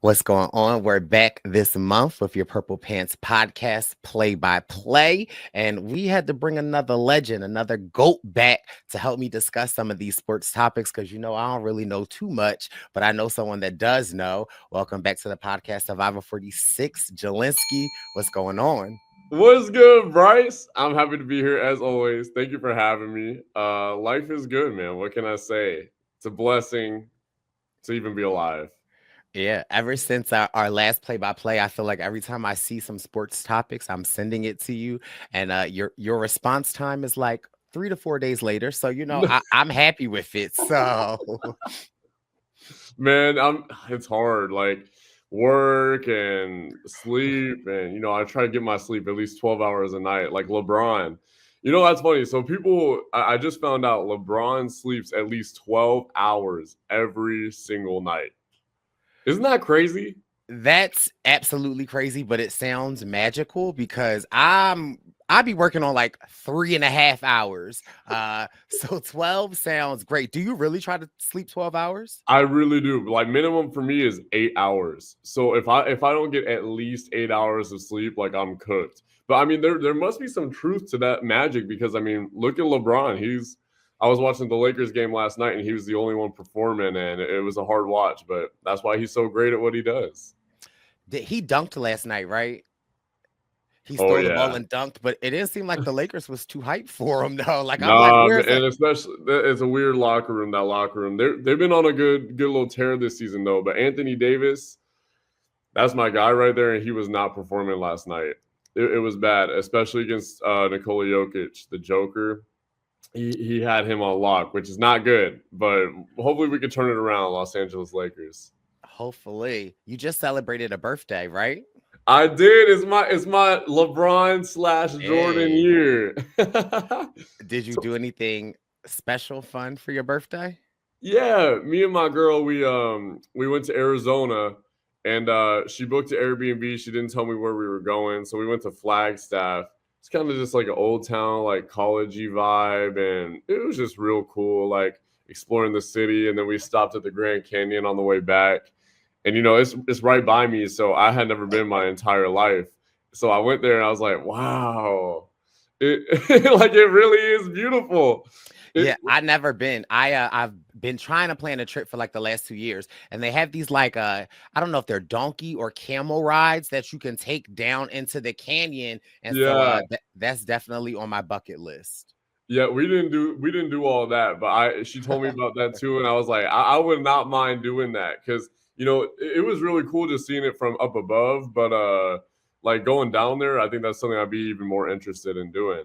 What's going on? We're back this month with your Purple Pants podcast, play by play. And we had to bring another legend, another GOAT back to help me discuss some of these sports topics because, I don't really know too much, but I know someone that does know. Welcome back to the podcast, Survivor 46, Jelinski. What's going on? What's good, Bryce? I'm happy to be here as always. Thank you for having me. Life is good, man. What can I say? It's a blessing to even be alive. Yeah, ever since our last play-by-play, I feel like every time I see some sports topics, I'm sending it to you, and your response time is like 3 to 4 days later. So I'm happy with it. So Man, it's hard. Like work and sleep, and I try to get my sleep at least 12 hours a night, like LeBron. That's funny. So I just found out LeBron sleeps at least 12 hours every single night. Isn't that crazy? that's absolutely crazy, but it sounds magical because I be working on like 3.5 hours. So 12 sounds great. Do you really try to sleep 12 hours? I really do. Like minimum for me is 8 hours. So if I don't get at least 8 hours of sleep, like I'm cooked. But I mean, there must be some truth to that magic because I mean, look at LeBron. I was watching the Lakers game last night and he was the only one performing, and it was a hard watch. But that's why he's so great at what he does. He dunked last night, right? He Oh stole the ball yeah. and dunked, but it didn't seem like the Lakers was too hyped for him though. Like I'm like, Nah, where's that? and especially it's a weird locker room. That locker room, they've been on a good little tear this season though. But Anthony Davis, that's my guy right there, and he was not performing last night. It was bad, especially against Nikola Jokic, the Joker. He had him on lock, which is not good. But hopefully we can turn it around, Los Angeles Lakers. Hopefully. You just celebrated a birthday, right? I did. It's my LeBron slash Jordan Hey. year. Did you So do anything special fun for your birthday? yeah, me and my girl we went to Arizona, and she booked an Airbnb. She didn't tell me where we were going, so we went to Flagstaff. It's kind of just like an old town, like collegey vibe, and it was just real cool, like exploring the city. And then we stopped at the Grand Canyon on the way back, and it's right by me, so I had never been my entire life. So I went there and I was like, wow, it like it really is beautiful. It Yeah, I never been. I've been trying to plan a trip for like the last 2 years, and they have these like I don't know if they're donkey or camel rides that you can take down into the canyon, and so yeah. that's definitely on my bucket list. Yeah, we didn't do all that, but I she told me about that too, and I was like, I would not mind doing that because it was really cool just seeing it from up above, but like going down there, I think that's something I'd be even more interested in doing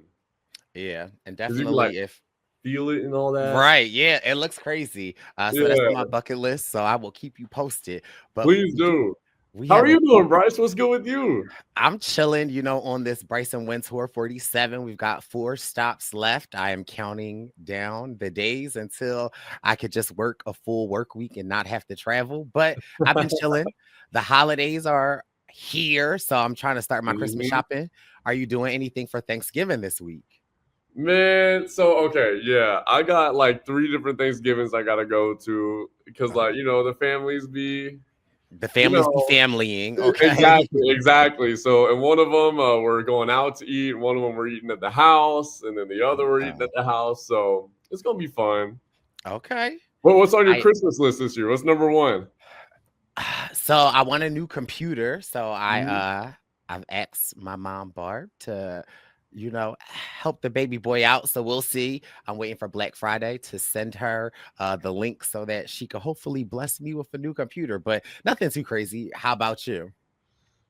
Yeah, and because you can like definitely if feel it and all that. right, yeah, it looks crazy. So that's on Yeah, my bucket list. So I will keep you posted. But please do. we How are have a you doing, Bryce? What's good with you? I'm chilling, on this Bryson Wynn Tour 47. We've got 4 stops left. I am counting down the days until I could just work a full work week and not have to travel. But I've been chilling. The holidays are here, so I'm trying to start my Christmas Mhm. shopping. Are you doing anything for Thanksgiving this week? Man, so okay, yeah, I got like three different Thanksgivings I gotta go to because Oh, like the families be the you families be know familying, okay? Exactly, exactly. So, and one of them we're going out to eat, and one of them we're eating at the house, and then the other we're eating Oh, at the house. So it's gonna be fun. okay. What's on your I Christmas list this year? What's number one? So I want a new computer. So Mhm. I've asked my mom Barb to, help the baby boy out. So we'll see. I'm waiting for Black Friday to send her the link so that she could hopefully bless me with a new computer. But nothing too crazy. How about you?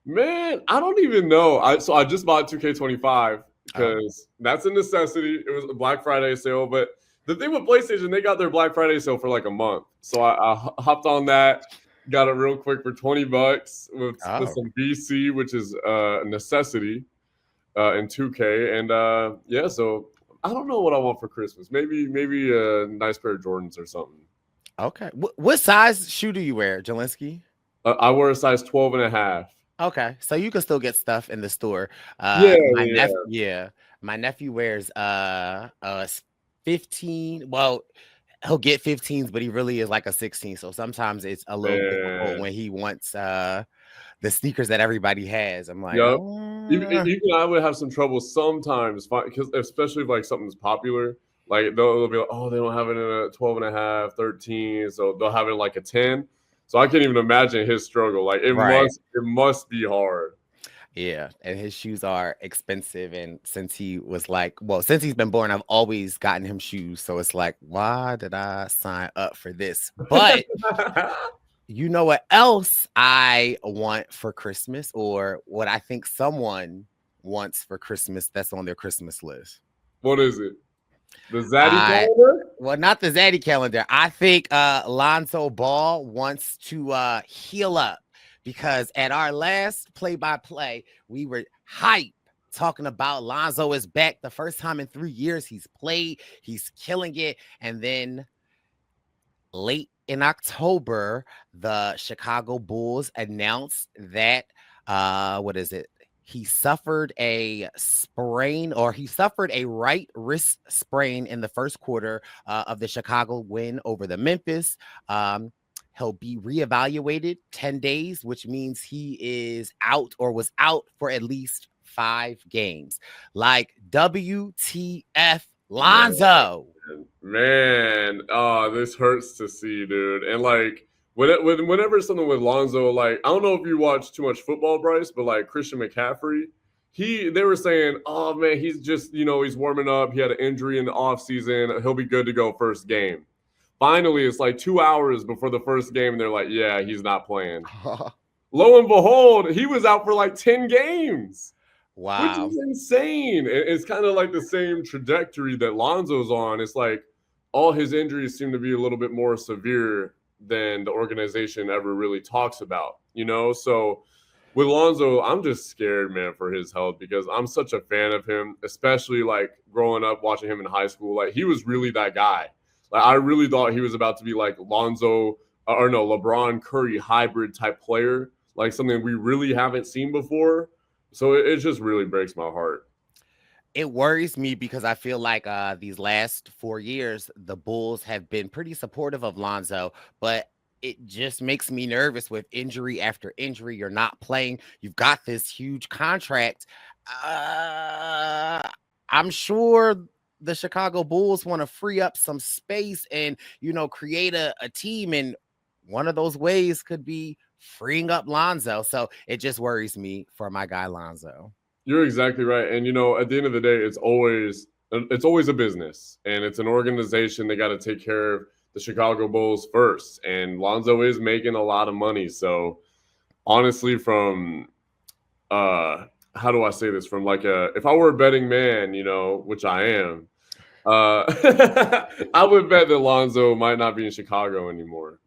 Man, I don't even know. I just bought 2K25 Oh, because that's a necessity. It was a Black Friday sale, but the thing with PlayStation, they got their Black Friday sale for like a month. So I hopped on that, got it real quick for $20 with oh. some BC, which is a necessity. In 2K, and yeah, so I don't know what I want for Christmas. Maybe a nice pair of Jordans or something. Okay. What size shoe do you wear, Jelinski? I wear a size 12 and a half. Okay, so you can still get stuff in the store. Yeah, My nephew, yeah. yeah, my nephew wears 15. Well, he'll get 15s, but he really is like a 16. So sometimes it's a little difficult Man. when he wants the sneakers that everybody has. I'm like, Yep. oh. Even I would have some trouble sometimes, because especially if like something's popular, like they'll be like, oh, they don't have it in a 12 and a half, 13, so they'll have it in like a 10. So I can't even imagine his struggle. Like Right. it must be hard. Yeah, and his shoes are expensive. And since he was like, well, since he's been born, I've always gotten him shoes. So it's like, why did I sign up for this? But you know what else I want for Christmas, or what I think someone wants for Christmas that's on their Christmas list? What is it? The Zaddy calendar? Well, not the Zaddy calendar. I think Lonzo Ball wants to heal up, because at our last play-by-play, we were hype talking about Lonzo is back. The first time in 3 years he's played. He's killing it. And then late in October, the Chicago Bulls announced that what is it? He suffered a sprain, or he suffered a right wrist sprain in the first quarter of the Chicago win over the Memphis. He'll be reevaluated 10 days, which means he is out, or was out, for at least 5 games. Like, WTF, Lonzo. Man, oh, this hurts to see, dude. And like whenever something with Lonzo, like I don't know if you watch too much football, Bryce, but like Christian McCaffrey, they were saying, oh man, he's just, he's warming up. He had an injury in the offseason. He'll be good to go first game. Finally, it's like 2 hours before the first game, and they're like, yeah, he's not playing. Lo and behold, he was out for like 10 games. Wow. Which is insane. It's kind of like the same trajectory that Lonzo's on. It's like all his injuries seem to be a little bit more severe than the organization ever really talks about, So with Lonzo, I'm just scared, man, for his health, because I'm such a fan of him, especially like growing up watching him in high school. Like he was really that guy. Like I really thought he was about to be like Lonzo, or no, LeBron Curry hybrid type player, like something we really haven't seen before. So it just really breaks my heart. It worries me, because I feel like these last 4 years, the Bulls have been pretty supportive of Lonzo, but it just makes me nervous with injury after injury. You're not playing. You've got this huge contract. I'm sure the Chicago Bulls want to free up some space and, create a team. And one of those ways could be freeing up Lonzo. So it just worries me for my guy Lonzo. You're exactly right. And at the end of the day, it's always a business, and it's an organization. They got to take care of the Chicago Bulls first. And Lonzo is making a lot of money. So honestly, from how do I say this? From like if I were a betting man, which I am, I would bet that Lonzo might not be in Chicago anymore.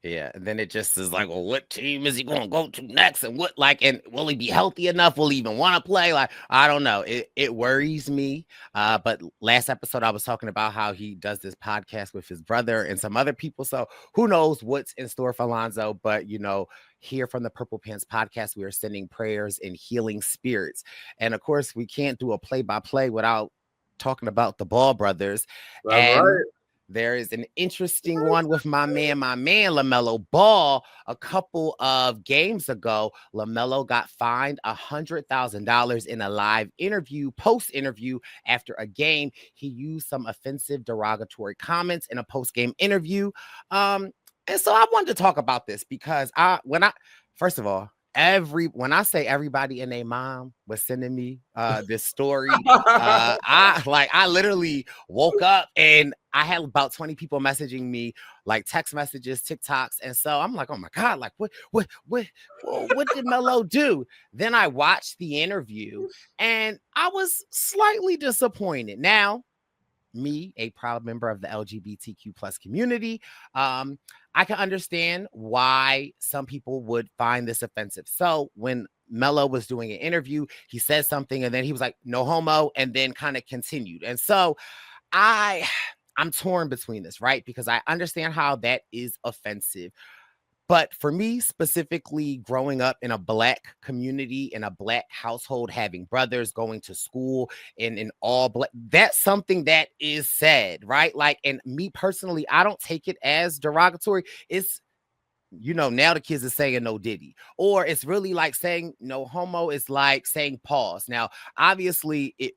Yeah, and then it just is like, well, what team is he going to go to next? And and will he be healthy enough? Will he even want to play? Like, I don't know. It worries me. But last episode, I was talking about how he does this podcast with his brother and some other people. So who knows what's in store for Lonzo? But, here from the Purple Pants podcast, we are sending prayers and healing spirits. And of course, we can't do a play-by-play without talking about the Ball brothers. That's right. There is an interesting one with my man LaMelo Ball. A couple of games ago, LaMelo got fined $100,000 in a live interview, post-interview after a game. He used some offensive, derogatory comments in a post-game interview. And so I wanted to talk about this, because first of all, when I say everybody and their mom was sending me this story, I literally woke up and I had about 20 people messaging me, like text messages, TikToks. And so I'm like, oh my God, like what did Melo do? Then I watched the interview and I was slightly disappointed. Now, me, a proud member of the LGBTQ plus community, I can understand why some people would find this offensive. So when Melo was doing an interview, he said something and then he was like, no homo, and then kind of continued. And so I'm torn between this, right? Because I understand how that is offensive. But for me, specifically growing up in a Black community, in a Black household, having brothers, going to school in all Black, that's something that is said, right? Like, and me personally, I don't take it as derogatory. It's, now the kids are saying no diddy, or it's really like saying no homo is like saying pause. Now, obviously, it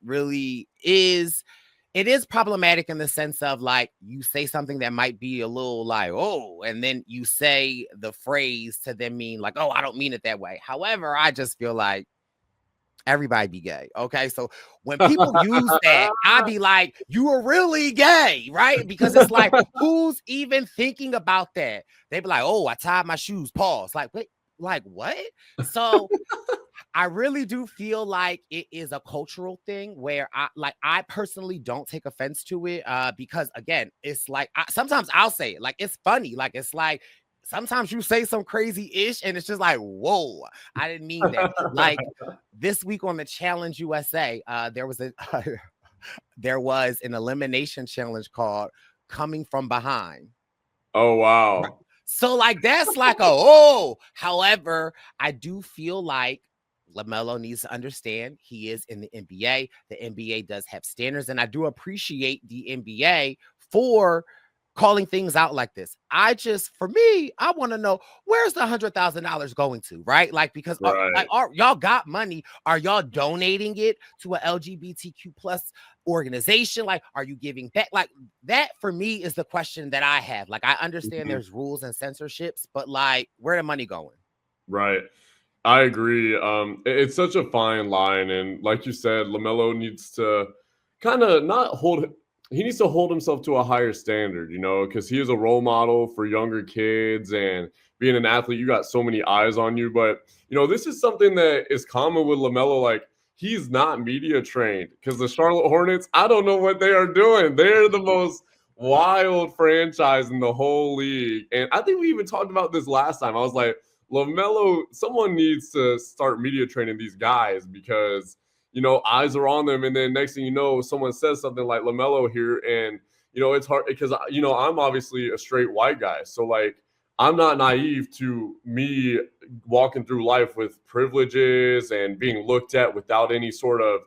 is problematic in the sense of like you say something that might be a little like, oh, and then you say the phrase to then mean like, oh, I don't mean it that way. However, I just feel like everybody be gay. Okay. So when people use that, I be like, you are really gay, right? Because it's like, who's even thinking about that? They be like, oh, I tied my shoes, pause. Like, wait, like what? So I really do feel like it is a cultural thing where I personally don't take offense to it because again, it's like sometimes I'll say it like it's funny, like it's like sometimes you say some crazy ish and it's just like, whoa, I didn't mean that. Like this week on the Challenge USA, there was an elimination challenge called Coming From Behind. Oh wow. So like that's like however, I do feel like LaMelo needs to understand he is in the NBA. The NBA does have standards, and I do appreciate the NBA for calling things out like this. For me, I want to know where's the $100,000 going to, right? Like, because y'all got money. Are y'all donating it to a LGBTQ plus organization? Like, are you giving back? Like, that for me is the question that I have. Like, I understand there's rules and censorships, but like, where the money going? Right. I agree. It's such a fine line, and like you said, LaMelo needs to kind of not hold. He needs to hold himself to a higher standard, because he is a role model for younger kids, and being an athlete, you got so many eyes on you. But this is something that is common with LaMelo. Like he's not media trained because the Charlotte Hornets, I don't know what they are doing. They're the most wild franchise in the whole league, and I think we even talked about this last time. I was like, LaMelo, someone needs to start media training these guys because, eyes are on them. And then next thing you know, someone says something like LaMelo here. And, it's hard because, I'm obviously a straight white guy. So, like, I'm not naive to me walking through life with privileges and being looked at without any sort of,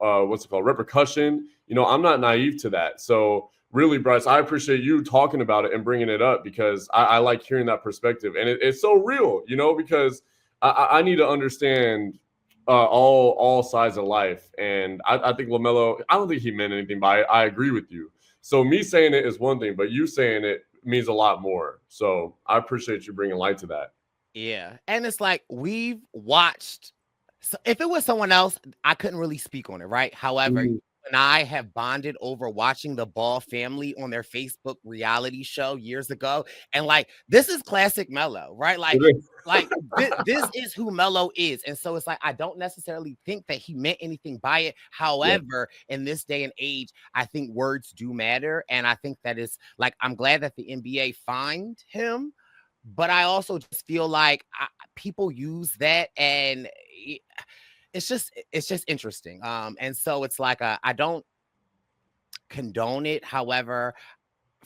repercussion. I'm not naive to that. So, really, Bryce, I appreciate you talking about it and bringing it up because I like hearing that perspective. And it's so real, because I need to understand all sides of life. And I think LaMelo, I don't think he meant anything by it. I agree with you. So me saying it is one thing, but you saying it means a lot more. So I appreciate you bringing light to that. Yeah. And it's like we've watched. So if it was someone else, I couldn't really speak on it, right? However, and I have bonded over watching the Ball family on their Facebook reality show years ago. And like, this is classic Melo, right? This is who Melo is. And so it's like, I don't necessarily think that he meant anything by it. However, in this day and age, I think words do matter. And I think that is like, I'm glad that the NBA fined him. But I also just feel like people use that and it's just interesting. And so it's like I don't condone it. However,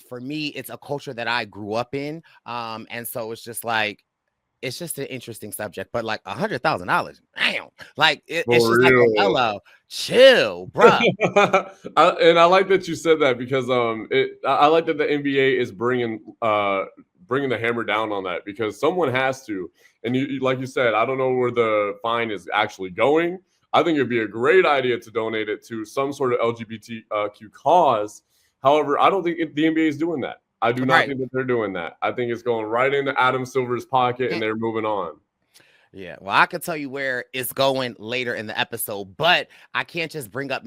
for me, it's a culture that I grew up in. And so it's just like it's just an interesting subject. But like $100,000, damn, like it's just like LaMelo, chill, bro. And I like that you said that because I like that the NBA is bringing the hammer down on that because someone has to. And you, like you said, I don't know where the fine is actually going. I think it'd be a great idea to donate it to some sort of LGBTQ cause. However, I don't think the NBA is doing that. I do not think that they're doing that. I think it's going right into Adam Silver's pocket and they're moving on. Yeah, well, I could tell you where it's going later in the episode, but I can't just bring up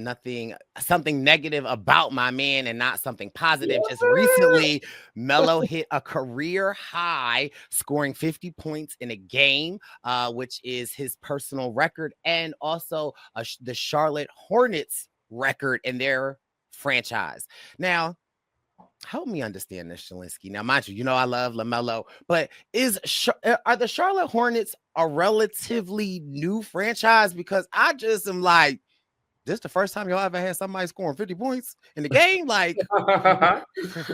something negative about my man and not something positive. Yeah. Just recently, Melo hit a career high, scoring 50 points in a game, which is his personal record, and also the Charlotte Hornets record in their franchise. Now, help me understand this, Shalinsky. Now, mind you, I love LaMelo, but are the Charlotte Hornets a relatively new franchise? Because I just am like, this the first time y'all ever had somebody scoring 50 points in the game? Like,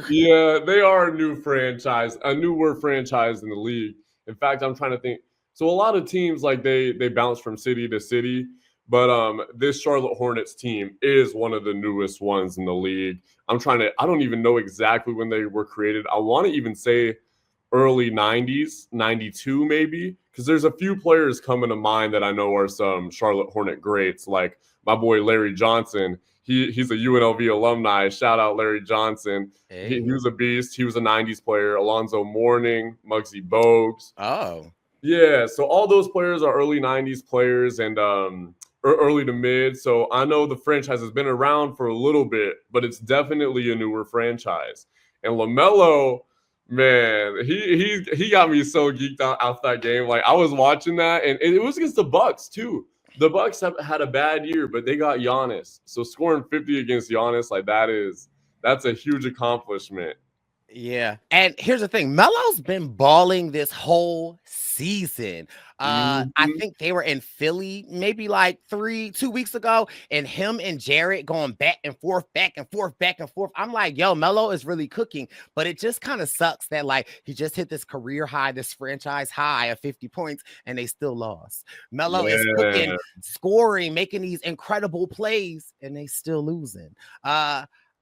yeah, they are a new franchise, a newer franchise in the league. In fact, I'm trying to think. So a lot of teams like they bounce from city to city, but this Charlotte Hornets team is one of the newest ones in the league. I don't even know exactly when they were created. I want to even say early 90s, 92 maybe, because there's a few players coming to mind that I know are some Charlotte Hornet greats, like my boy Larry Johnson. He's a UNLV alumni. Shout out Larry Johnson. hey. He was a beast. He was a 90s player. Alonzo Mourning, Muggsy Bogues. Oh. Yeah, so all those players are early 90s players and early to mid. So I know the franchise has been around for a little bit, but it's definitely a newer franchise. And LaMelo, man, he got me so geeked out that game. Like I was watching that, and it was against the Bucks too. The Bucks have had a bad year, but they got Giannis. So scoring 50 against Giannis, like that's a huge accomplishment. Yeah. And here's the thing. Melo's been balling this whole season. I think they were in Philly maybe like 2 weeks ago, and him and Jarrett going back and forth, back and forth, back and forth. I'm like, yo, Melo is really cooking, but it just kind of sucks that like he just hit this career high, this franchise high of 50 points, and they still lost. Melo is cooking, scoring, making these incredible plays, and they still losing.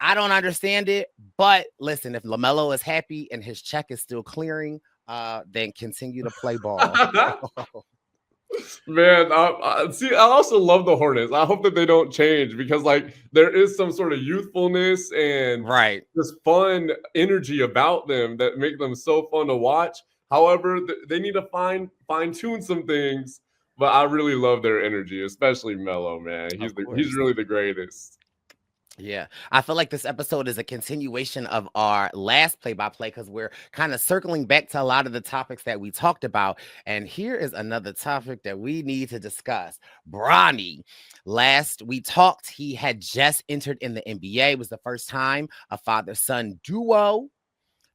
I don't understand it, but listen, if LaMelo is happy and his check is still clearing, then continue to play ball. Man, I also love the Hornets. I hope that they don't change because, like, there is some sort of youthfulness and this fun energy about them that make them so fun to watch. However, they need to fine tune some things, but I really love their energy, especially Melo. Man, he's really the greatest. Yeah, I feel like this episode is a continuation of our last play-by-play because we're kind of circling back to a lot of the topics that we talked about. And here is another topic that we need to discuss. Bronny. Last we talked, he had just entered in the NBA. It was the first time a father-son duo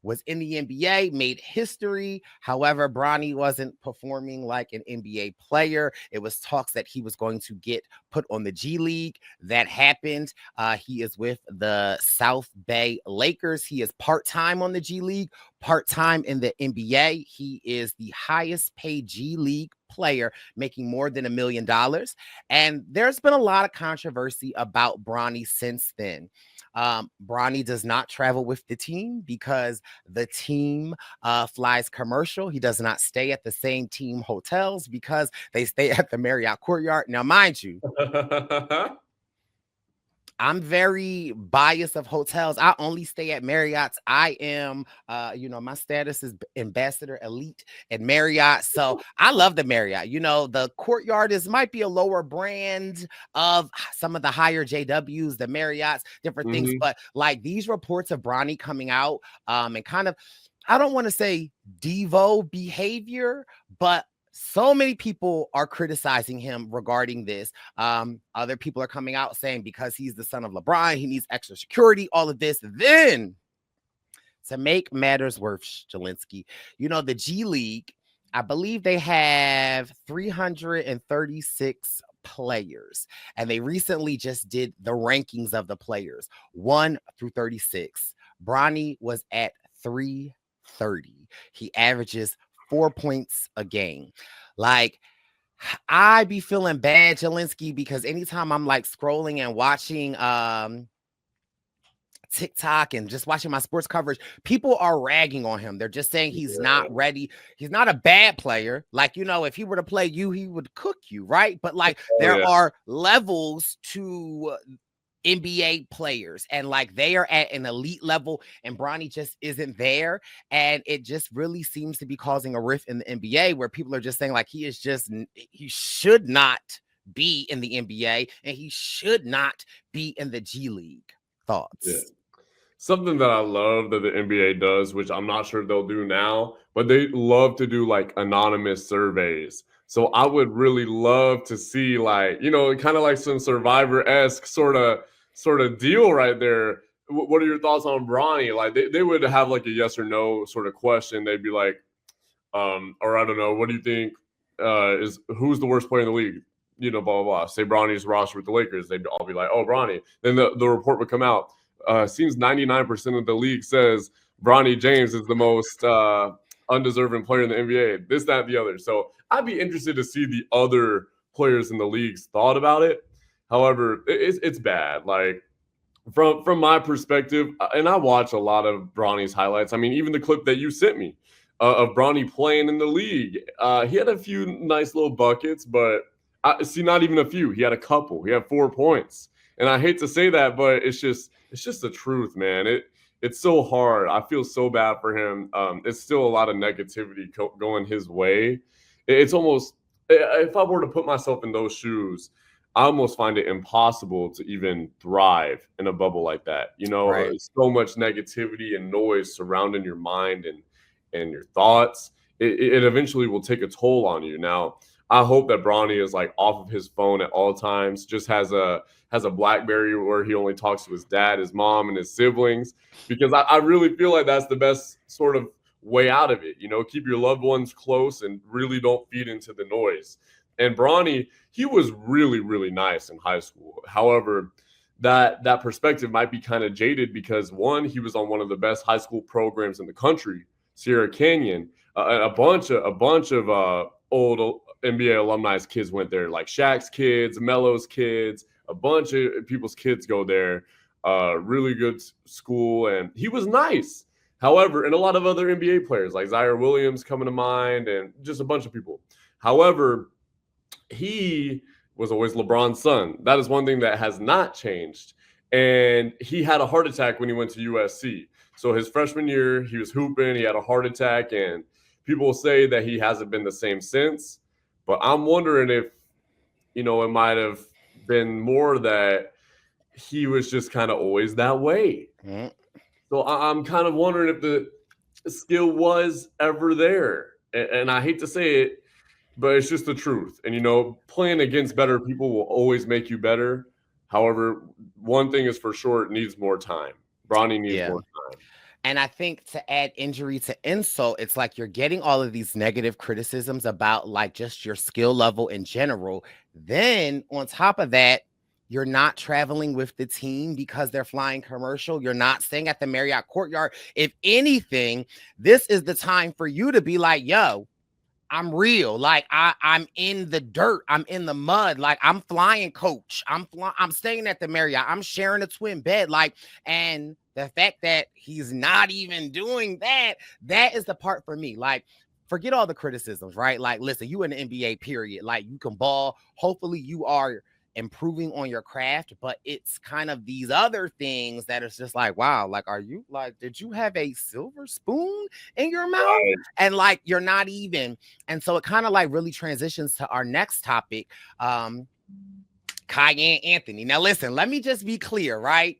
was in the NBA, made history. However, Bronny wasn't performing like an NBA player. It was talks that he was going to get put on the G League. That happened. He is with the South Bay Lakers. He is part-time on the G League, part-time in the NBA. He is the highest paid G League player, making more than $1 million. And there's been a lot of controversy about Bronny since then. Bronny does not travel with the team because the team flies commercial. He does not stay at the same team hotels because they stay at the Marriott Courtyard. Now, mind you, I'm very biased of hotels. I only stay at Marriott's. I am, my status is ambassador elite at Marriott. So I love the Marriott. The Courtyard might be a lower brand of some of the higher JWs, the Marriott's, different things. But like these reports of Bronny coming out and kind of, I don't want to say Devo behavior, but so many people are criticizing him regarding this. Other people are coming out saying because he's the son of LeBron, he needs extra security, all of this. Then, to make matters worse, Jelinski, the G League, I believe they have 336 players. And they recently just did the rankings of the players, 1 through 36. Bronny was at 330. He averages 4 points a game. Like, I be feeling bad, Jelinski, because anytime I'm like scrolling and watching TikTok and just watching my sports coverage, people are ragging on him. They're just saying he's not ready. He's not a bad player. Like, if he were to play you, he would cook you, right? But like there are levels to NBA players, and like they are at an elite level, and Bronny just isn't there. And it just really seems to be causing a rift in the NBA where people are just saying like he should not be in the NBA and he should not be in the G League. Thoughts? Yeah. Something that I love that the NBA does, which I'm not sure they'll do now, but they love to do like anonymous surveys. So I would really love to see like, kind of like some Survivor-esque sort of deal right there. What are your thoughts on Bronny? Like they would have like a yes or no sort of question. They'd be like, or I don't know, what do you think who's the worst player in the league? blah, blah, blah. Say Bronny's roster with the Lakers. They'd all be like, oh, Bronny. Then the report would come out. Seems 99% of the league says Bronny James is the most undeserving player in the NBA. This, that, and the other. So I'd be interested to see the other players in the league's thought about it. However, it's bad. Like, from my perspective, and I watch a lot of Bronny's highlights. I mean, even the clip that you sent me of Bronny playing in the league, he had a few nice little buckets, but not even a few. He had a couple. He had 4 points, and I hate to say that, but it's just the truth, man. It's so hard. I feel so bad for him. It's still a lot of negativity going his way. It's almost, if I were to put myself in those shoes, I almost find it impossible to even thrive in a bubble like that. Right. So much negativity and noise surrounding your mind and your thoughts. It eventually will take a toll on you. Now, I hope that Bronny is like off of his phone at all times, just has a BlackBerry where he only talks to his dad, his mom, and his siblings, because I really feel like that's the best sort of way out of it. Keep your loved ones close and really don't feed into the noise. And Bronny, he was really, really nice in high school. However, that perspective might be kind of jaded because, one, he was on one of the best high school programs in the country, Sierra Canyon. A bunch of old NBA alumni's kids went there, like Shaq's kids, Melo's kids, a bunch of people's kids go there. Really good school, and he was nice. However, and a lot of other NBA players like Zaire Williams coming to mind, and just a bunch of people. However, he was always LeBron's son. That is one thing that has not changed. And he had a heart attack when he went to USC. So his freshman year, he was hooping, he had a heart attack, and people say that he hasn't been the same since. But I'm wondering if, it might have been more that he was just kind of always that way. Mm-hmm. So I'm kind of wondering if the skill was ever there. And I hate to say it, but it's just the truth. And, playing against better people will always make you better. However, one thing is for sure, it needs more time. Bronny needs more time. And I think to add injury to insult, it's like you're getting all of these negative criticisms about like just your skill level in general. Then on top of that, you're not traveling with the team because they're flying commercial. You're not staying at the Marriott Courtyard. If anything, this is the time for you to be like, yo, I'm real. Like I'm in the dirt. I'm in the mud. Like I'm flying coach. I'm staying at the Marriott. I'm sharing a twin bed. Like, and the fact that he's not even doing that is the part for me. Like, forget all the criticisms, right? Like, listen, you in the NBA period, like you can ball. Hopefully you are improving on your craft, but it's kind of these other things that is just like, wow, like, are you like, did you have a silver spoon in your mouth? Right. And like, you're not even. And so it kind of like really transitions to our next topic, Kiyan Anthony. Now, listen, let me just be clear, right?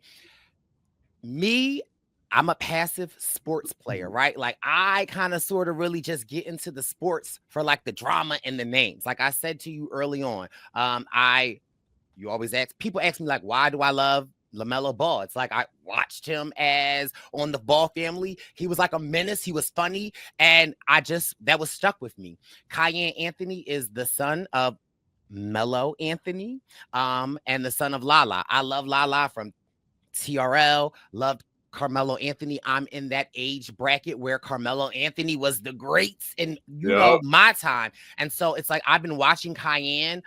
I'm a passive sports player, right? Like I kind of sort of really just get into the sports for like the drama and the names. Like I said to you early on, you always people ask me like, why do I love LaMelo Ball? It's like I watched him as on the Ball family. He was like a menace. He was funny. And that was stuck with me. Kiyan Anthony is the son of Melo Anthony and the son of Lala. I love Lala from TRL, loved Carmelo Anthony. I'm in that age bracket where Carmelo Anthony was the greats in, my time. And so it's like I've been watching Kiyan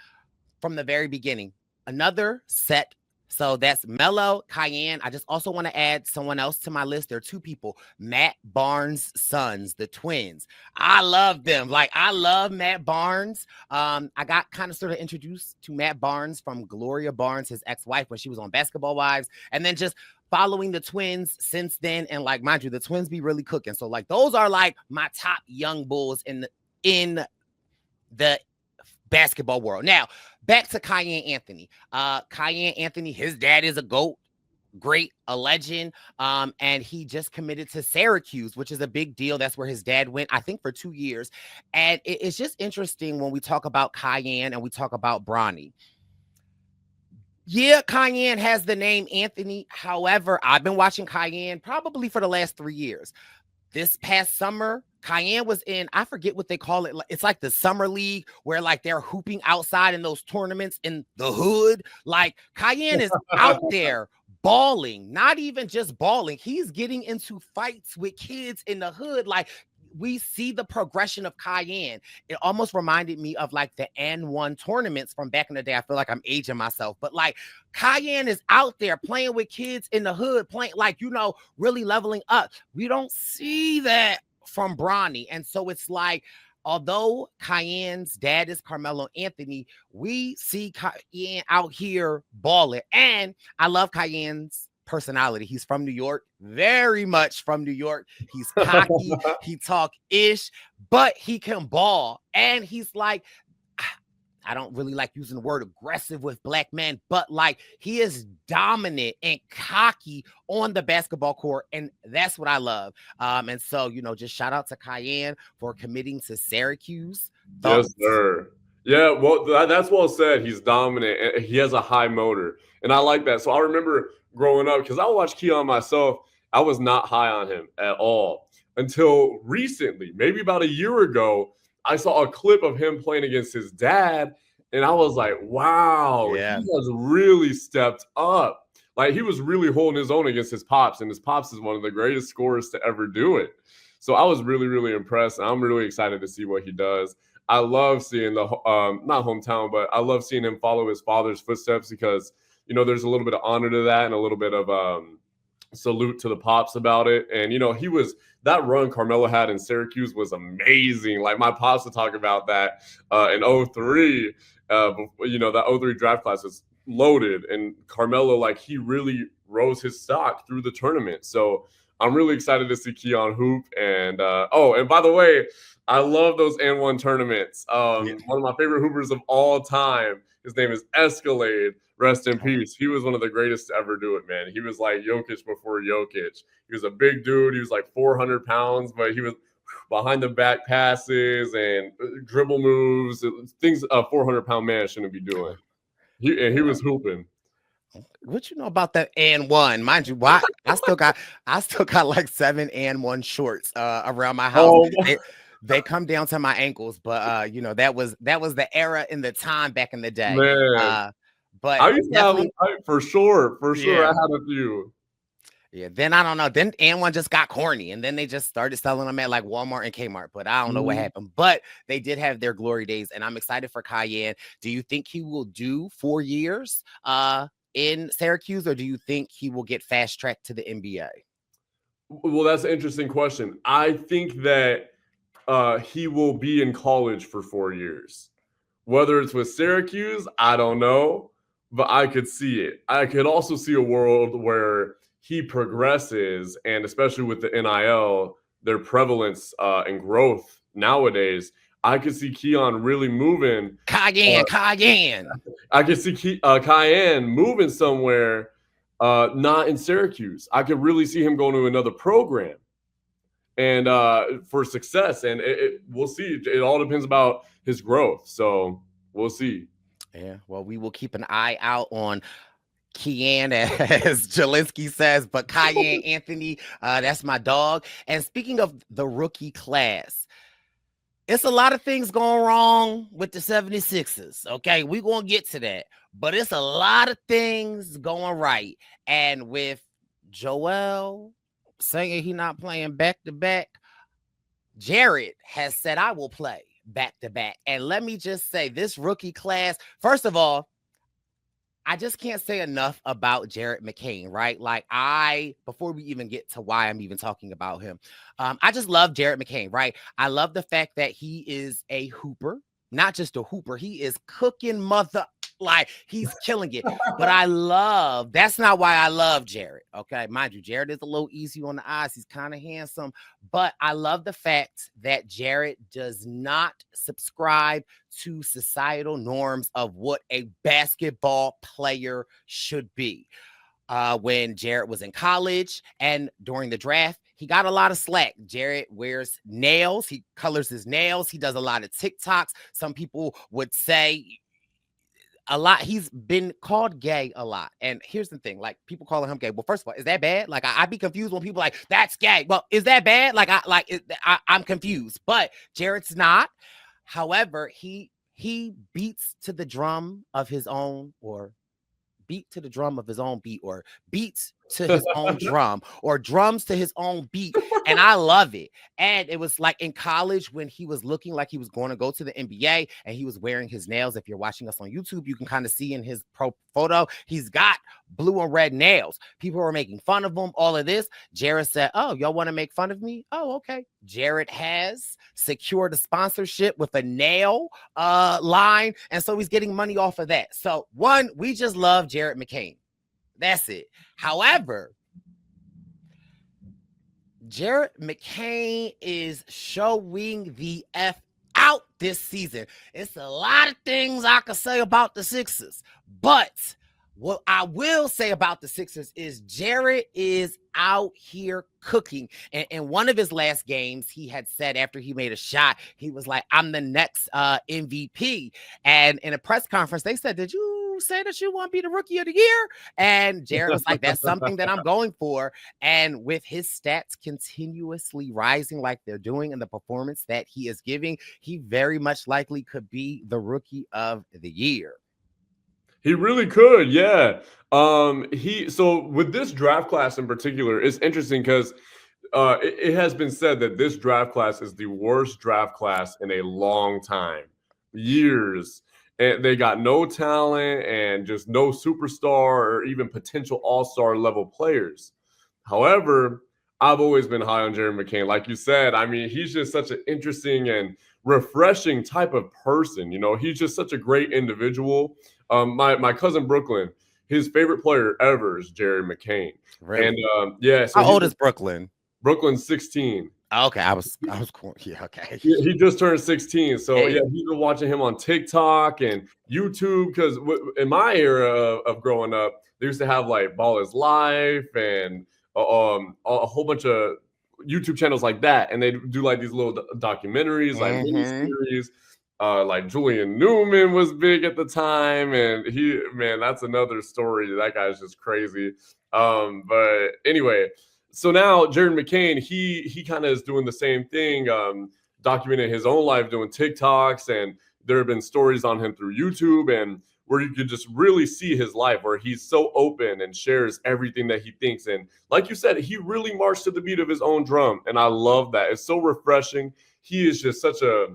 from the very beginning. Another set. So that's Melo, Kiyan. I just also want to add someone else to my list. There are two people, Matt Barnes' sons, the twins. I love them. Like, I love Matt Barnes. I got kind of sort of introduced to Matt Barnes from Gloria Barnes, his ex-wife, when she was on Basketball Wives. And then just following the twins since then. And like, mind you, the twins be really cooking. So like, those are like my top young bulls in the basketball world. Now, back to Kiyan Anthony. Kiyan Anthony, his dad is a GOAT, a legend. And he just committed to Syracuse, which is a big deal. That's where his dad went, I think, for 2 years. And it's just interesting when we talk about Kiyan and we talk about Bronny. Yeah, Kiyan has the name Anthony. However, I've been watching Kiyan probably for the last 3 years. this past summer, Kiyan was in, I forget what they call it. It's like the summer league where like they're hooping outside in those tournaments in the hood. Like Kiyan is out there balling, not even just balling. He's getting into fights with kids in the hood. Like we see the progression of Kiyan. It almost reminded me of like the N1 tournaments from back in the day. I feel like I'm aging myself, but like Kiyan is out there playing with kids in the hood, playing like, you know, really leveling up. We don't see that from Bronny. And so it's like, although Kiyan's dad is Carmelo Anthony, we see Kiyan out here balling. And I love Kiyan's personality. He's from New York, very much from New York. He's cocky, he talk ish, but he can ball. And he's like, I don't really like using the word aggressive with black men, but like he is dominant and cocky on the basketball court. And that's what I love. And so, you know, just shout out to Kiyan for committing to Syracuse. Yes, sir. Yeah, well, that's well said. He's dominant and he has a high motor. And I like that. So I remember growing up, because I watched Kiyan myself, I was not high on him at all until recently, maybe about a year ago. I saw a clip of him playing against his dad, and I was like, wow, Yeah. he has really stepped up. Like, he was really holding his own against his pops, and his pops is one of the greatest scorers to ever do it. So I was really, really impressed, and I'm really excited to see what he does. I love seeing the, not hometown, but I love seeing him follow his father's footsteps because, you know, there's a little bit of honor to that and a little bit of salute to the pops about it. And, you know, that run Carmelo had in Syracuse was amazing. Like my pops would talk about that in 03. You know, that 03 draft class was loaded, and Carmelo, like, he really rose his stock through the tournament. So I'm really excited to see Kiyan hoop. And and by the way, I love those N1 tournaments. One of my favorite hoopers of all time, his name is Escalade. Rest in peace. He was one of the greatest to ever do it, man. He was like Jokic before Jokic. He was a big dude. He was like 400 pounds, but he was behind the back passes and dribble moves, things a 400-pound man shouldn't be doing. He was hooping. What you know about that N1? Mind you, why I still got like 7 N1 shorts around my house. Oh. They come down to my ankles, but you know, that was the era in the time back in the day. Man. But I used to have them, for sure. Yeah. I had a few. Yeah, then I don't know. Then N1 just got corny, and then they just started selling them at like Walmart and Kmart. But I don't know what happened. But they did have their glory days, and I'm excited for Kiyan. Do you think he will do 4 years in Syracuse, or do you think he will get fast tracked to the NBA? Well, that's an interesting question. I think that he will be in college for 4 years. Whether it's with Syracuse, I don't know. But I could see it. I could also see a world where he progresses, and especially with the NIL, their prevalence and growth nowadays, I could see Kiyan really moving. Kiyan. I could see Kiyan moving somewhere, not in Syracuse. I could really see him going to another program and for success. And we'll see. It all depends about his growth. So we'll see. Yeah, well, we will keep an eye out on Kiyan, as Jelinski says, but Kiyan Anthony, that's my dog. And speaking of the rookie class, it's a lot of things going wrong with the 76ers. Okay, we're going to get to that, but it's a lot of things going right. And with Joel saying he's not playing back-to-back, Jared has said, I will play back-to-back. And let me just say, this rookie class, first of all, I just can't say enough about Jared McCain, right? Like before we even get to why I'm even talking about him, I just love Jared McCain, right? I love the fact that he is a hooper, not just a hooper. He is cooking like he's killing it. But that's not why I love Jared. Okay. Mind you, Jared is a little easy on the eyes. He's kind of handsome, but I love the fact that Jared does not subscribe to societal norms of what a basketball player should be. When Jared was in college and during the draft, he got a lot of slack. Jared wears nails. He colors his nails. He does a lot of TikToks. Some people would say a lot. He's been called gay a lot. And here's the thing, like people calling him gay. Well, first of all, is that bad? Like I be confused when people like that's gay. Well, is that bad? Like I'm confused. But Jared's not. However, he beats to the drum of his own, or beat to the drum of his own beat, or beats to his own drum, or drums to his own beat. And I love it. And it was like in college when he was looking like he was going to go to the NBA and he was wearing his nails. If you're watching us on YouTube, you can kind of see in his pro photo, he's got blue and red nails. People were making fun of him, all of this. Jared said, oh, y'all want to make fun of me? Oh, okay. Jared has secured a sponsorship with a nail line. And so he's getting money off of that. So one, we just love Jared McCain. That's it. However, Jared McCain is showing the F out this season. It's a lot of things I could say about the Sixers, but what I will say about the Sixers is Jared is out here cooking. And in one of his last games, he had said after he made a shot, he was like, I'm the next MVP. And in a press conference, they said, did you say that you want to be the rookie of the year? And Jared was like, that's something that I'm going for. And with his stats continuously rising like they're doing and the performance that he is giving, he very much likely could be the rookie of the year. He really could, yeah. So with this draft class in particular, it's interesting because it has been said that this draft class is the worst draft class in a long time, years. And they got no talent and just no superstar or even potential all-star level players. However, I've always been high on Jared McCain. Like you said, I mean, he's just such an interesting and refreshing type of person. You know, he's just such a great individual. My cousin Brooklyn, his favorite player ever is Jared McCain. Really? And yeah, so how old is Brooklyn? Brooklyn's 16. Okay, I was cool. Yeah, okay. He just turned 16. So yeah, he's been watching him on TikTok and YouTube because in my era of growing up, they used to have like Ball is Life and a whole bunch of YouTube channels like that, and they do like these little documentaries, like miniseries. Like Julian Newman was big at the time, and that's another story. That guy's just crazy. But anyway, so now Jared McCain, he kind of is doing the same thing, documenting his own life, doing TikToks, and there have been stories on him through YouTube, and where you could just really see his life, where he's so open and shares everything that he thinks. And like you said, he really marched to the beat of his own drum, and I love that. It's so refreshing. He is just such a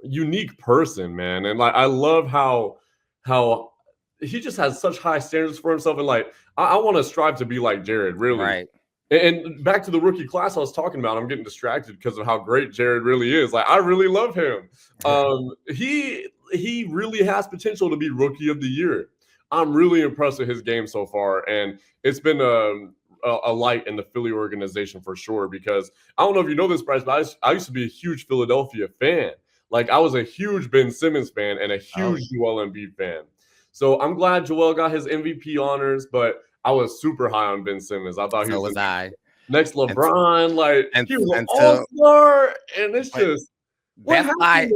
unique person, man, and like I love how he just has such high standards for himself, and like I want to strive to be like Jared, really. Right. And back to the rookie class I was talking about, I'm getting distracted because of how great Jared really is. Like I really love him. He really has potential to be rookie of the year. I'm really impressed with his game so far, and it's been a light in the Philly organization for sure. Because I don't know if you know this, Bryce, but I used to be a huge Philadelphia fan. Like I was a huge Ben Simmons fan and a huge Joel Embiid fan. So I'm glad Joel got his MVP honors, but I was super high on Ben Simmons. I thought he was next LeBron, he was an all-star, and it's just that's why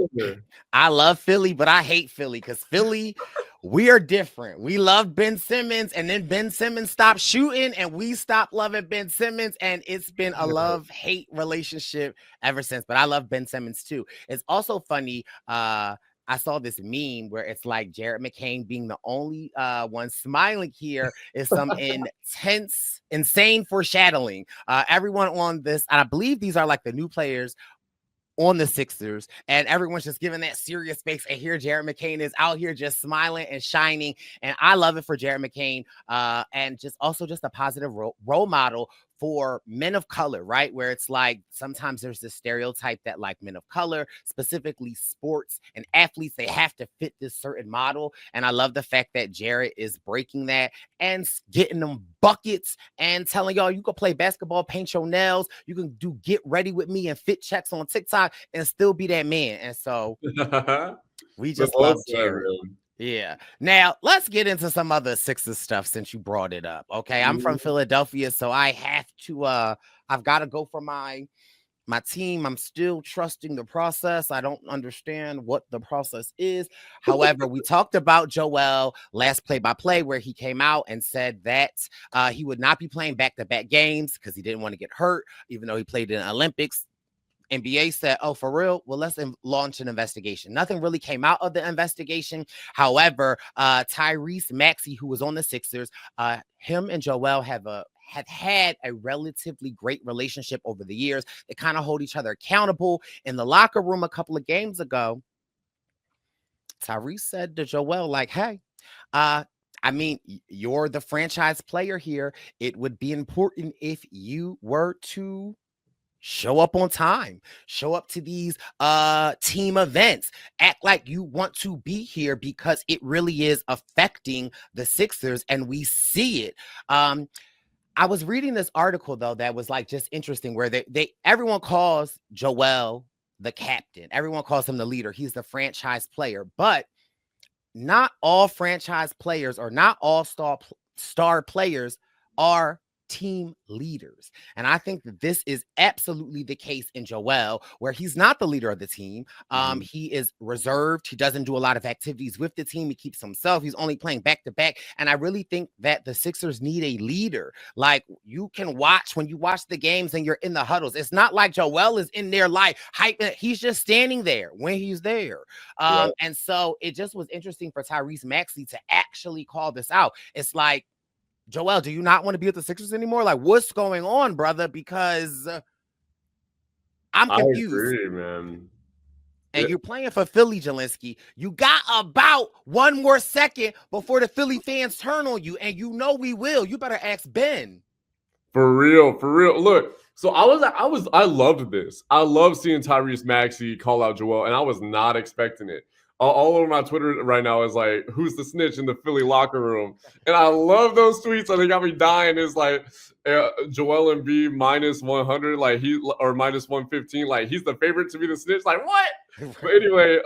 I love Philly, but I hate Philly because Philly, we are different. We love Ben Simmons, and then Ben Simmons stopped shooting, and we stopped loving Ben Simmons, and it's been a love-hate relationship ever since. But I love Ben Simmons too. It's also funny. I saw this meme where it's like Jared McCain being the only one smiling here is some insane foreshadowing. Everyone on this, and I believe these are like the new players on the Sixers, and everyone's just giving that serious face. And here Jared McCain is out here just smiling and shining. And I love it for Jared McCain. And just a positive role model for men of color, right? Where it's like sometimes there's this stereotype that like men of color, specifically sports and athletes, they have to fit this certain model. And I love the fact that Jared is breaking that and getting them buckets and telling y'all you can play basketball, paint your nails, you can do get ready with me and fit checks on TikTok and still be that man. And so we just love Jared. Yeah. Now let's get into some other Sixers stuff since you brought it up. Okay. I'm from Philadelphia, so I have to I've got to go for my my team, I'm still trusting the process. I don't understand what the process is. However, we talked about Joel last play-by-play where he came out and said that he would not be playing back-to-back games because he didn't want to get hurt, even though he played in the Olympics. NBA said, oh, for real? Well, let's launch an investigation. Nothing really came out of the investigation. However, Tyrese Maxey, who was on the Sixers, him and Joel have had a relatively great relationship over the years. They kind of hold each other accountable. In the locker room a couple of games ago, Tyrese said to Joel, like, hey, I mean, you're the franchise player here. It would be important if you were to show up on time, show up to these team events, act like you want to be here because it really is affecting the Sixers and we see it. I was reading this article though that was like just interesting where everyone calls Joel the captain. Everyone calls him the leader. He's the franchise player, but not all franchise players or not all star players are team leaders. And I think that this is absolutely the case in Joel, where he's not the leader of the team. He is reserved. He doesn't do a lot of activities with the team. He keeps himself. He's only playing back to back. And I really think that the Sixers need a leader. Like you can watch when you watch the games and you're in the huddles. It's not like Joel is in there like hyping. He's just standing there when he's there. And so it just was interesting for Tyrese Maxey to actually call this out. It's like, Joel, do you not want to be at the Sixers anymore? Like, what's going on, brother? Because I'm confused. I agree, man. And you're playing for Philly, Jelinski. You got about one more second before the Philly fans turn on you, and you know we will. You better ask Ben. For real. Look, so I loved this. I love seeing Tyrese Maxey call out Joel, and I was not expecting it. All over my Twitter right now is like, who's the snitch in the Philly locker room? And I love those tweets. And they got me dying. It's like Joel Embiid minus 100, like or minus 115. Like he's the favorite to be the snitch. Like what? But anyway,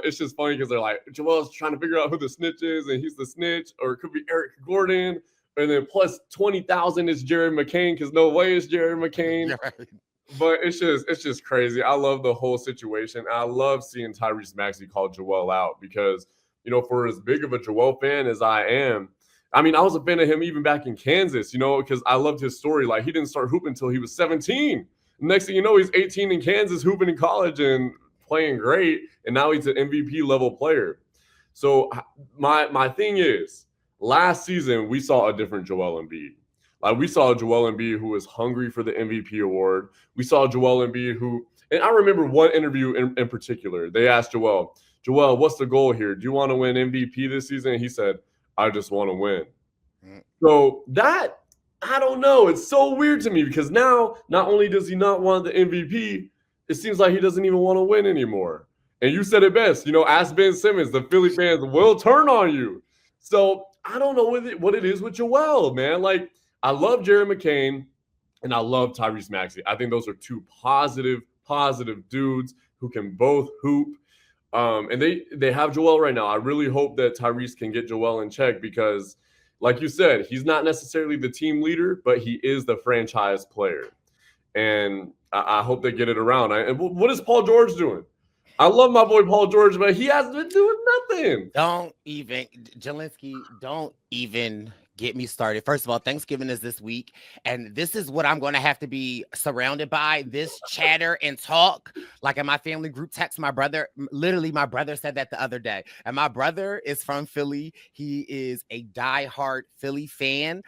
it's just funny because they're like, Joel's trying to figure out who the snitch is, and he's the snitch, or it could be Eric Gordon. And then plus 20,000 is Jerry McCain because no way is Jerry McCain. Right. But it's just crazy. I love the whole situation. I love seeing Tyrese Maxey call Joel out because, for as big of a Joel fan as I am, I mean, I was a fan of him even back in Kansas, because I loved his story. Like, he didn't start hooping until he was 17. Next thing you know, he's 18 in Kansas, hooping in college and playing great. And now he's an MVP level player. So my thing is, last season, we saw a different Joel Embiid. Like we saw Joel Embiid who was hungry for the MVP award. We saw Joel Embiid and I remember one interview in particular. They asked Joel, what's the goal here? Do you want to win MVP this season? And he said, I just want to win. So that, I don't know. It's so weird to me because now not only does he not want the MVP, it seems like he doesn't even want to win anymore. And you said it best. Ask Ben Simmons. The Philly fans will turn on you. So I don't know what it is with Joel, man. Like, I love Jerry McCain and I love Tyrese Maxey. I think those are two positive dudes who can both hoop. And they have Joel right now. I really hope that Tyrese can get Joel in check because, like you said, he's not necessarily the team leader, but he is the franchise player. And I hope they get it around. And what is Paul George doing? I love my boy Paul George, but he hasn't been doing nothing. Jelinski, don't even get me started. First of all, Thanksgiving is this week, and this is what I'm going to have to be surrounded by, this chatter and talk. Like in my family group text, my brother said that the other day, and my brother is from Philly. He is a diehard Philly fan.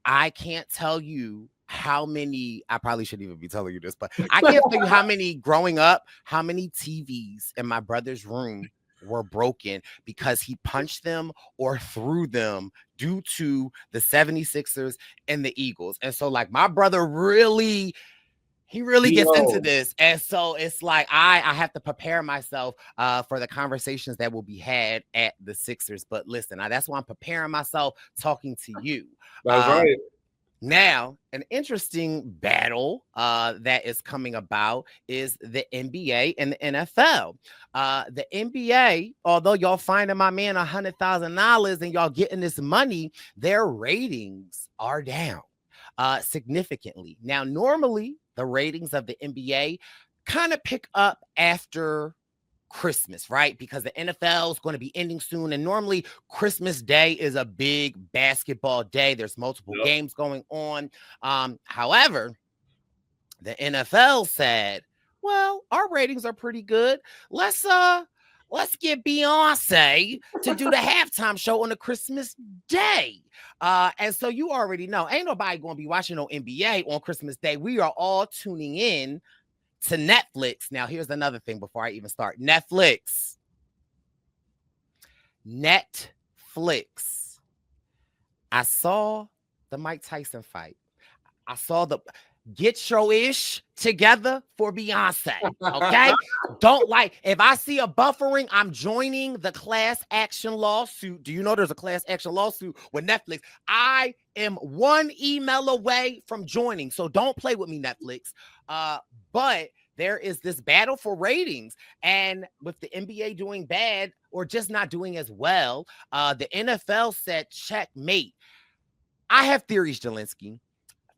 I can't tell you how many, I probably shouldn't even be telling you this, but I can't tell you how many TVs in my brother's room were broken because he punched them or threw them due to the 76ers and the Eagles. And so like my brother really gets into this. And so it's like I have to prepare myself for the conversations that will be had at the Sixers. But listen, that's why I'm preparing myself talking to you. That's right. Now, an interesting battle that is coming about is the NBA and the NFL. The NBA, although y'all finding my man $100,000 and y'all getting this money, their ratings are down significantly. Now, normally, the ratings of the NBA kind of pick up after Christmas, right? Because the NFL is going to be ending soon. And normally Christmas Day is a big basketball day. There's multiple games going on. However, the NFL said, well, our ratings are pretty good. Let's get Beyonce to do the halftime show on the Christmas Day. And so you already know, ain't nobody going to be watching no NBA on Christmas Day. We are all tuning in to Netflix. Now, here's another thing before I even start. Netflix. I saw the Mike Tyson fight. I saw the get your ish together for Beyonce. Okay. Don't like if I see a buffering, I'm joining the class action lawsuit. Do you know there's a class action lawsuit with Netflix? I am one email away from joining. So don't play with me, Netflix. But there is this battle for ratings. And with the NBA doing bad or just not doing as well, the NFL said checkmate. I have theories, Jelinski.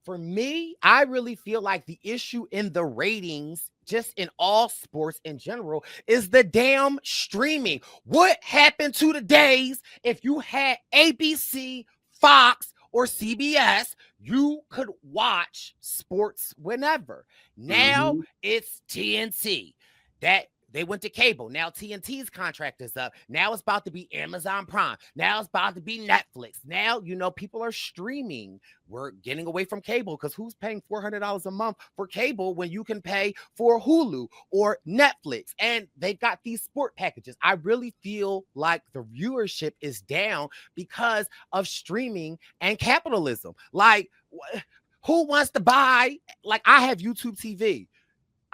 For me, I really feel like the issue in the ratings, just in all sports in general, is the damn streaming. What happened to the days if you had ABC, Fox, or CBS, you could watch sports whenever. Now it's TNT. That they went to cable. Now TNT's contract is up. Now it's about to be Amazon Prime. Now it's about to be Netflix. Now, you know, people are streaming. We're getting away from cable because who's paying $400 a month for cable when you can pay for Hulu or Netflix? And they've got these sport packages. I really feel like the viewership is down because of streaming and capitalism. Like, who wants to buy? Like, I have YouTube TV.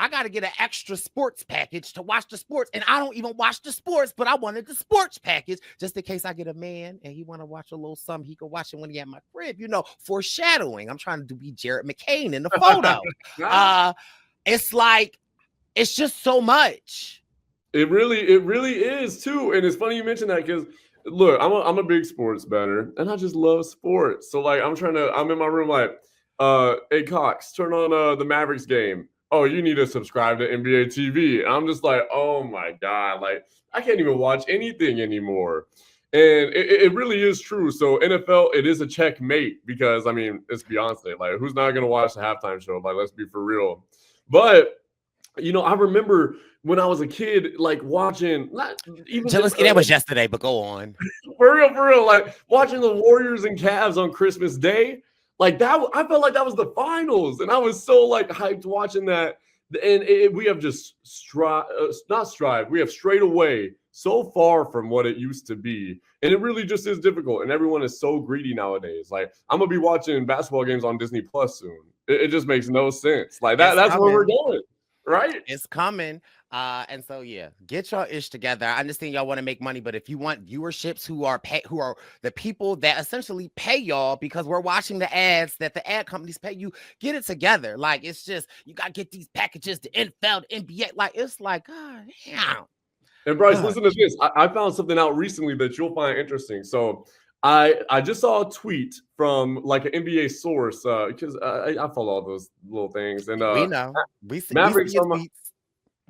I got to get an extra sports package to watch the sports. And I don't even watch the sports, but I wanted the sports package just in case I get a man and he want to watch a little something. He can watch it when he at my crib, you know, foreshadowing. I'm trying to be Jared McCain in the photo. It's like, it's just so much. It really is too. And it's funny you mentioned that because look, I'm a big sports bettor and I just love sports. So like, I'm in my room like, hey Cox, turn on the Mavericks game. Oh, you need to subscribe to NBA TV. And I'm just like, oh my God, like I can't even watch anything anymore. And it really is true. So NFL, it is a checkmate because I mean, it's Beyonce. Like, who's not gonna watch the halftime show? Like, let's be for real. But you know, I remember when I was a kid, like watching not even that was yesterday, but go on. For real, like watching the Warriors and Cavs on Christmas Day. Like that, I felt like that was the finals, and I was so like hyped watching that. And we have just we have strayed away so far from what it used to be, and it really just is difficult. And everyone is so greedy nowadays. Like I'm gonna be watching basketball games on Disney Plus soon. It just makes no sense. Like that's where we're going, right? It's coming. And so yeah, get your ish together. I understand y'all want to make money, but if you want viewerships who are the people that essentially pay y'all because we're watching the ads that the ad companies pay you, get it together. Like it's just you gotta get these packages, the NFL, the NBA. Like it's like, God damn. And Bryce, listen to this. I found something out recently that you'll find interesting. So I just saw a tweet from like an NBA source because I follow all those little things. And we know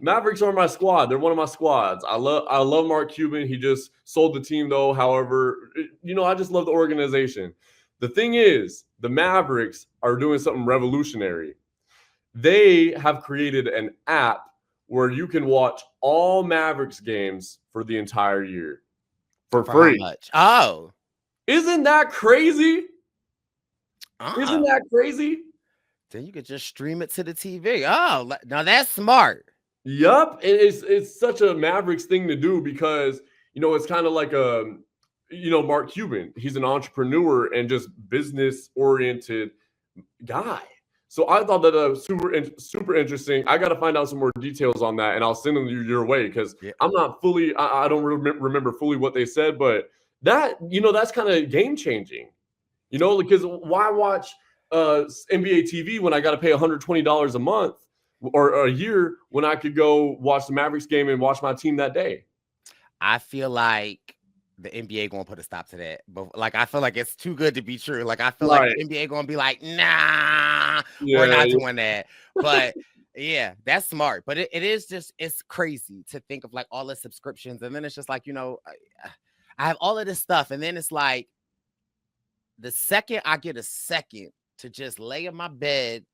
Mavericks are my squad. They're one of my squads. I love Mark Cuban. He just sold the team though. However, you know, I just love the organization. The thing is, the Mavericks are doing something revolutionary. They have created an app where you can watch all Mavericks games for the entire year for free. How much? Oh. Isn't that crazy? Isn't that crazy? Then you could just stream it to the TV. Oh, now that's smart. Yup. It's such a Mavericks thing to do because, you know, it's kind of like Mark Cuban. He's an entrepreneur and just business-oriented guy. So I thought that super interesting. I got to find out some more details on that, and I'll send them your way because I'm not fully. I don't remember fully what they said, but that that's kind of game changing. You know, because why watch NBA TV when I got to pay $120 a month or a year when I could go watch the Mavericks game and watch my team that day? I feel like the NBA gonna put a stop to that, but like I feel like it's too good to be true. Like I feel like the NBA gonna be like, nah. We're Yeah, not doing that. But yeah, that's smart. But it is just, it's crazy to think of like all the subscriptions. And then it's just like, I have all of this stuff. And then it's like the second I get a second to just lay in my bed,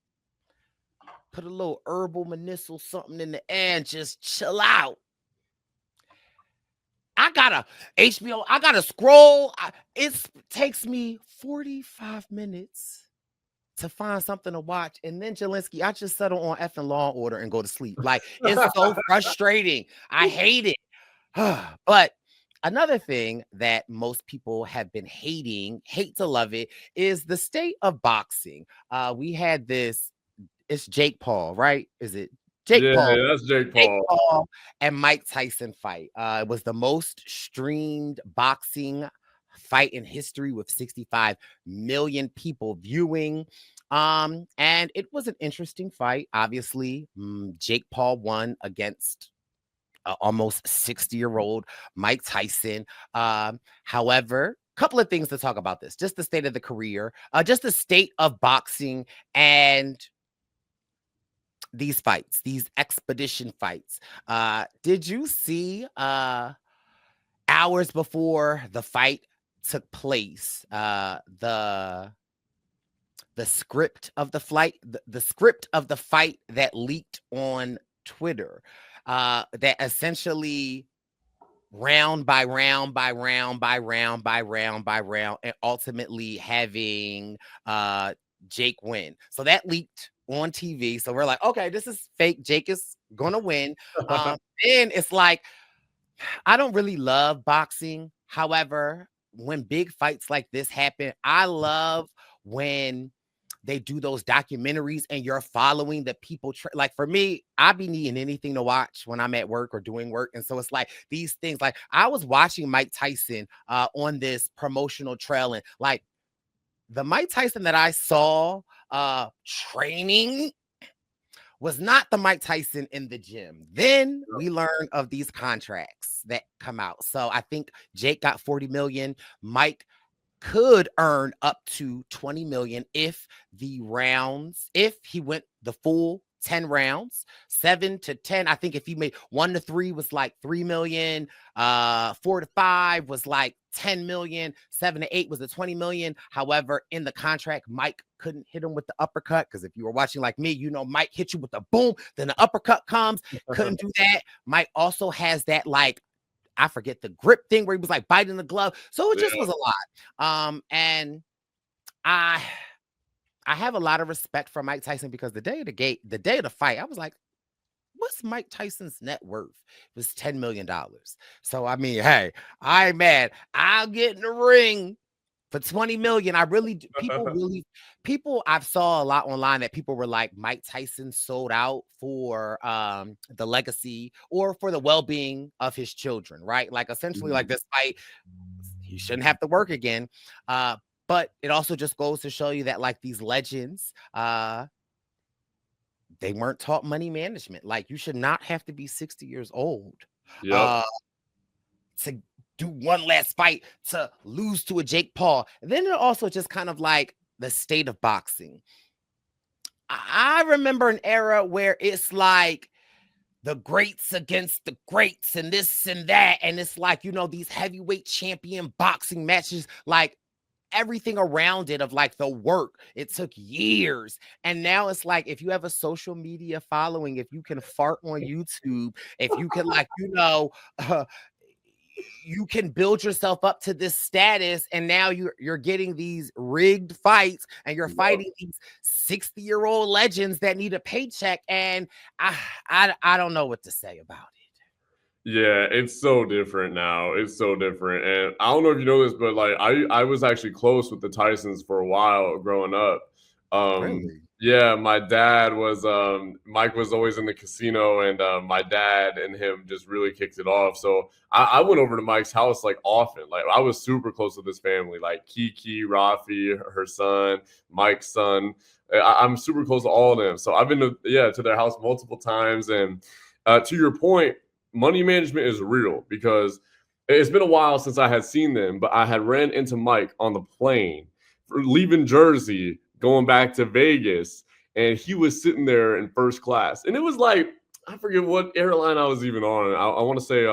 put a little herbal medicinal something in the air and just chill out. I gotta HBO, I gotta scroll. It takes me 45 minutes to find something to watch. And then Jelinski, I just settle on effing Law and Order and go to sleep. Like, it's so frustrating. I hate it. But another thing that most people have been hate to love it, is the state of boxing. We had this, it's Jake Paul, right? Is it Jake yeah, Paul? that's Jake Jake Paul. Paul and Mike Tyson fight. It was the most streamed boxing fight in history with 65 million people viewing. And it was an interesting fight. Obviously, Jake Paul won against almost 60-year-old Mike Tyson. However, couple of things to talk about this, just the state of the career, just the state of boxing and these fights, these expedition fights. Did you see hours before the fight took place, the script of the flight, the script of the fight that leaked on Twitter, that essentially round by round by round by round by round by round, and ultimately having Jake win. So that leaked on TV. So we're like, okay, this is fake. Jake is gonna win. Then it's like, I don't really love boxing. However, when big fights like this happen, I love when they do those documentaries and you're following the people. Like for me, I be needing anything to watch when I'm at work or doing work. And so it's like these things, like I was watching Mike Tyson on this promotional trail, and like the Mike Tyson that I saw training was not the Mike Tyson in the gym. Then we learn of these contracts that come out. So I think Jake got 40 million. Mike could earn up to 20 million if he went the full 10 rounds, 7 to 10. I think if he made 1 to 3 was like 3 million, 4 to 5 was like 10 million, 7 to 8 was the 20 million. However, in the contract, Mike couldn't hit him with the uppercut, because if you were watching like me, Mike hit you with the boom, then the uppercut comes. Couldn't do that. Mike also has that, like, I forget the grip thing where he was like biting the glove. So it just was a lot. And I have a lot of respect for Mike Tyson, because the day of the fight, I was like, what's Mike Tyson's net worth? It was $10 million. So I mean, hey, I ain't mad. I'll get in the ring for 20 million. I really do. People I've saw a lot online that people were like, Mike Tyson sold out for the legacy or for the well-being of his children, right? Like essentially, like this fight, he shouldn't have to work again. But it also just goes to show you that like these legends, they weren't taught money management. Like you should not have to be 60 years old to do one last fight to lose to a Jake Paul. And then it also just kind of like the state of boxing. I remember an era where it's like the greats against the greats and this and that. And it's like, these heavyweight champion boxing matches, like everything around it of like the work, it took years. And now it's like, if you have a social media following, if you can fart on YouTube, if you can like, you can build yourself up to this status, and now you're getting these rigged fights, and you're fighting these 60-year-old legends that need a paycheck. And I don't know what to say about it. Yeah, it's so different now. It's so different. And I don't know if you know this, but like I was actually close with the Tysons for a while growing up. Really? Yeah, my dad was Mike was always in the casino, and my dad and him just really kicked it off. So I went over to Mike's house like often. Like I was super close with his family, like Kiki, Rafi, her son, Mike's son. I'm super close to all of them. So I've been to their house multiple times. And to your point, money management is real, because it's been a while since I had seen them, but I had ran into Mike on the plane leaving Jersey, going back to Vegas. and he was sitting there in first class. And it was like, I forget what airline I was even on. I want to say,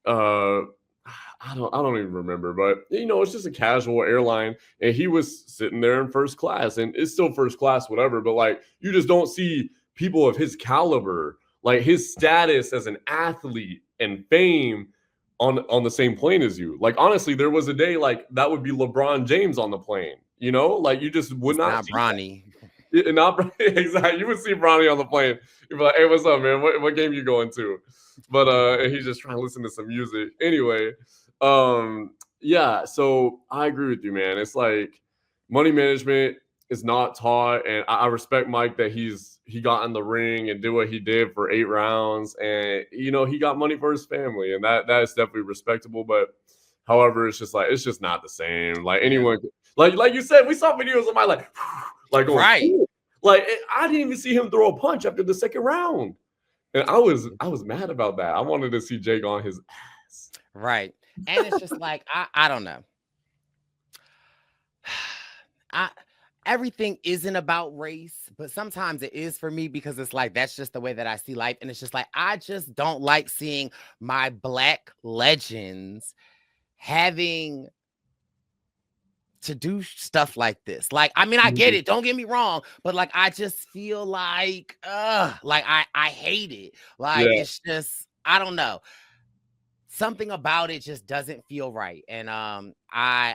I don't even remember, but it's just a casual airline, and he was sitting there in first class, and it's still first class, whatever. But like, you just don't see people of his caliber, like his status as an athlete and fame on the same plane as you. Like, honestly, there was a day like that would be LeBron James on the plane, like you just would not see Bronny. Not exactly. You would see Bronny on the plane. You'd be like, "Hey, what's up, man? What game you going to?" But and he's just trying to listen to some music. Anyway, yeah. So I agree with you, man. It's like money management is not taught, and I respect Mike that he got in the ring and did what he did for 8 rounds, and he got money for his family, and that is definitely respectable. But however, it's just not the same. Like anyone, like you said, we saw videos of my like going, right. Like I didn't even see him throw a punch after the second round, and I was mad about that. I wanted to see Jake on his ass. Right, and it's just like I don't know. Everything isn't about race, but sometimes it is for me because it's like that's just the way that I see life, and it's just like I just don't like seeing my Black legends having to do stuff like this. Like, I mean, I get it. Don't get me wrong, but like, I just feel like I hate it. Like, It's just, I don't know. Something about it just doesn't feel right. And I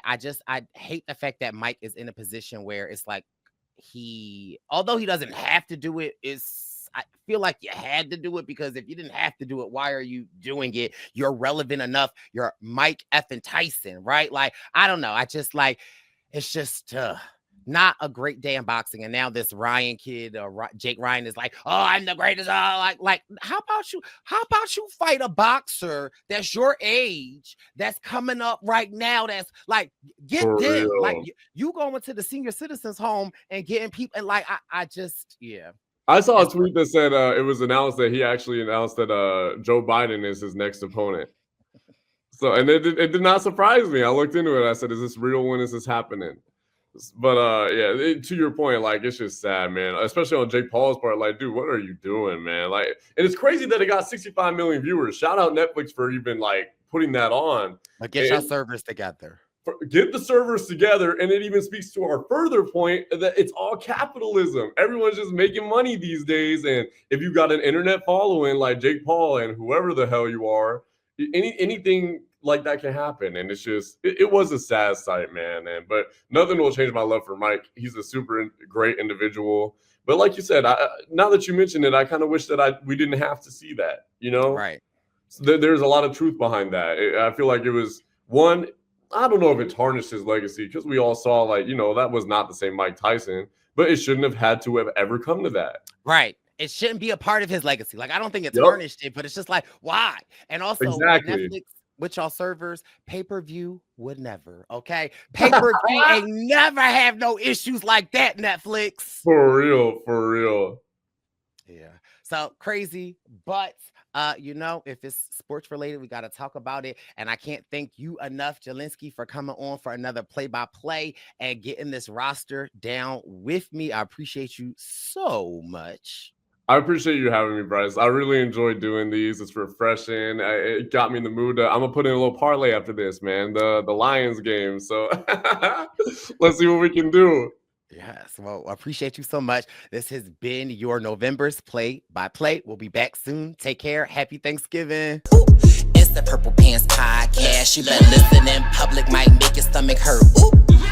hate the fact that Mike is in a position where it's like although he doesn't have to do it, I feel like you had to do it, because if you didn't have to do it, why are you doing it? You're relevant enough. You're Mike effing Tyson, right? Like, I don't know. I just like, it's just not a great day in boxing. And now this Ryan kid, Jake Ryan, is like, oh, I'm the greatest. Like, how about you fight a boxer that's your age, that's coming up right now, that's like, get For them. real. Like, you going to the senior citizens home and getting people, and like, I just, yeah. I saw a tweet that said it was announced that he actually announced that Joe Biden is his next opponent. So, and it did not surprise me. I looked into it. I said, is this real? When is this happening? But to your point, like, it's just sad, man. Especially on Jake Paul's part. Like, dude, what are you doing, man? Like, and it's crazy that it got 65 million viewers. Shout out Netflix for even like putting that on. Like, get your servers together. Get the servers together, and it even speaks to our further point that it's all capitalism. Everyone's just making money these days, and if you got an internet following like Jake Paul and whoever the hell you are, anything like that can happen. And it's just it was a sad sight, man. But nothing will change my love for Mike. He's a super great individual. But like you said, now that you mentioned it, I kind of wish that we didn't have to see that. Right? So there's a lot of truth behind that. I feel like it was one. I don't know if it tarnished his legacy, because we all saw, like, that was not the same Mike Tyson, but it shouldn't have had to have ever come to that. Right. It shouldn't be a part of his legacy. Like, I don't think it tarnished it, but it's just like, why? And also, exactly. Netflix, with y'all servers, pay-per-view would never, okay? Pay-per-view ain't never have no issues like that, Netflix. For real. Yeah. So crazy, but if it's sports related, we got to talk about it. And I can't thank you enough, Jelinski, for coming on for another play-by-play and getting this roster down with me. I appreciate you so much. I appreciate you having me, Bryce. I really enjoyed doing these. It's refreshing. It got me in the mood. I'm gonna put in a little parlay after this, man. The Lions game. So let's see what we can do. Yes, well, I appreciate you so much. This has been your November's play-by-play. We'll be back soon. Take care. Happy Thanksgiving. Ooh, it's the Purple Pants Podcast. You better listen in public, might make your stomach hurt. Ooh,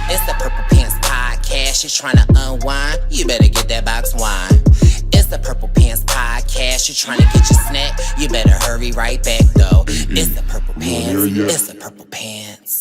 it's the Purple Pants Podcast. You're trying to unwind, you better get that box wine. It's the Purple Pants Podcast. You're trying to get your snack, you better hurry right back, though. It's the Purple Pants. It's the Purple Pants.